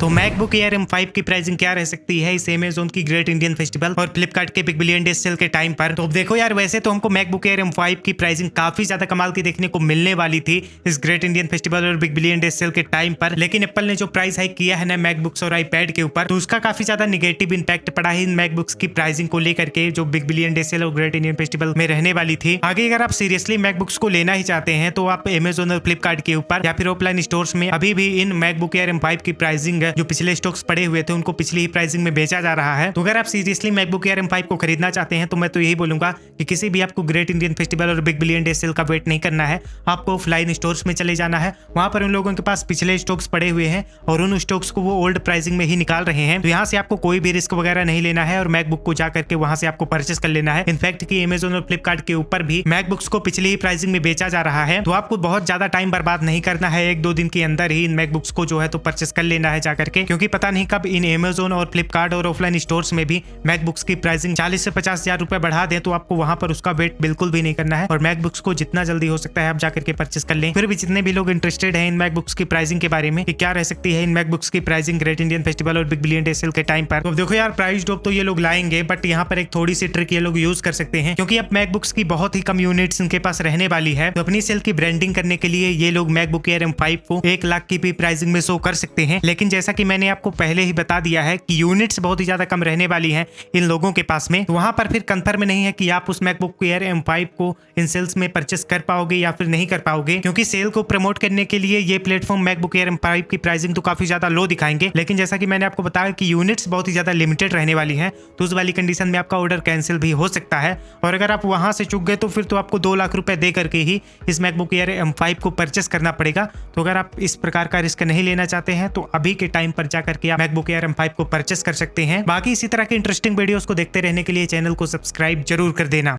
तो MacBook air M5 की pricing क्या रह सकती है इस अमेज़न की ग्रेट इंडियन फेस्टिवल और फ्लिपकार्ट के बिग बिलियन डे सेल के टाइम पर। तो देखो यार, वैसे तो हमको मैकबुक एयर M5 की प्राइसिंग काफी ज्यादा कमाल की देखने को मिलने वाली थी इस ग्रेट इंडियन फेस्टिवल और बिग बिलियन डे सेल के टाइम पर, लेकिन एप्पल ने जो प्राइस हाइक किया है ना मैकबुक्स और आईपैड के ऊपर, तो उसका काफी ज्यादा निगेटिव इंपैक्ट पड़ा है इन मैकबुक्स की प्राइसिंग को लेकर के, जो बिग बिलियन डे सेल और ग्रेट इंडियन फेस्टिवल में रहने वाली थी। आगे अगर आप सीरियसली मैकबुक्स को लेना ही चाहते हैं तो आप अमेज़न और फ्लिपकार्ट के ऊपर या फिर ऑफलाइन स्टोर्स में अभी भी इन मैकबुक एयर M5 की प्राइसिंग जो पिछले स्टॉक्स पड़े हुए थे उनको पिछली ही प्राइसिंग में बेचा जा रहा है। तो अगर आप सीरियसली मैकबुक एयर M5 को खरीदना चाहते हैं तो मैं तो यही बोलूंगा कि किसी भी आपको ग्रेट इंडियन फेस्टिवल और बिग बिलियन डे सेल का वेट नहीं करना है, आपको ऑफलाइन स्टोर्स में चले जाना है। वहां पर उन लोगों के पास पिछले स्टॉक्स पड़े हुए हैं और उन स्टॉक्स को वो ओल्ड प्राइसिंग में ही निकाल रहे हैं। तो यहाँ से आपको कोई भी रिस्क वगैरह नहीं लेना है और मैकबुक को जाकर के वहां से आपको परचेस कर लेना है। इनफैक्ट कि अमेज़न और फ्लिपकार्ट के ऊपर भी मैकबुक्स को पिछली ही प्राइसिंग में बेचा जा रहा है, तो आपको बहुत ज्यादा टाइम बर्बाद नहीं करना है, 1-2 दिन के अंदर ही इन मैकबुक्स को जो है तो परचेस कर लेना है जाकर के, क्योंकि पता नहीं कब इन अमेज़न और फ्लिपकार्ट और ऑफलाइन स्टोर्स में भी मैकबुक्स की प्राइसिंग 40 से 50 हजार रुपए बढ़ा दें, तो आपको वहां पर उसका वेट बिल्कुल भी नहीं करना है और मैकबुक्स को जितना जल्दी हो सकता है आप जाकर के परचेस कर लें। फिर भी जितने भी लोग इंटरेस्टेड हैं इन मैकबुक्स की प्राइसिंग के बारे में कि क्या रह सकती है इन मैकबुक्स की प्राइसिंग ग्रेट इंडियन फेस्टिवल और बिग बिलियन डे सेल के टाइम पर, तो देखो यार प्राइस ड्रॉप तो ये लोग लाएंगे, बट यहाँ पर एक थोड़ी सी ट्रिक ये लोग यूज कर सकते हैं, क्योंकि अब मैकबुक्स की बहुत ही कम यूनिट्स इनके पास रहने वाली है। तो अपनी सेल की ब्रांडिंग करने के लिए ये लोग मैकबुक एयर M5 को 1 लाख की भी प्राइसिंग में शो कर सकते हैं, लेकिन जैसा कि मैंने आपको पहले ही बता दिया है कि यूनिट्स बहुत ही ज्यादा कम रहने वाली है इन लोगों के पास में, तो वहां पर फिर कंफर्म नहीं है कि आप उस मैकबुक एयर M5 को इन सेल्स में परचेस कर पाओगे या फिर नहीं कर पाओगे, क्योंकि सेल को प्रमोट करने के लिए ये प्लेटफॉर्म मैकबुक एयर M5 की प्राइसिंग तो काफी ज्यादा लो दिखाएंगे, लेकिन जैसा कि मैंने आपको बताया कि यूनिट्स बहुत ही ज्यादा लिमिटेड रहने वाली हैं, तो उस वाली कंडीशन में आपका ऑर्डर कैंसिल भी हो सकता है। और अगर आप वहां से चूक गए तो फिर तो आपको 2 लाख रुपए दे करके ही इस मैकबुक एयर M5 को परचेस करना पड़ेगा। तो अगर आप इस प्रकार का रिस्क नहीं लेना चाहते हैं तो अभी के टाइम पर जाकर के आप मैकबुक एयर M5 को परचेस कर सकते हैं। बाकी इसी तरह के इंटरेस्टिंग वीडियोस को देखते रहने के लिए चैनल को सब्सक्राइब जरूर कर देना।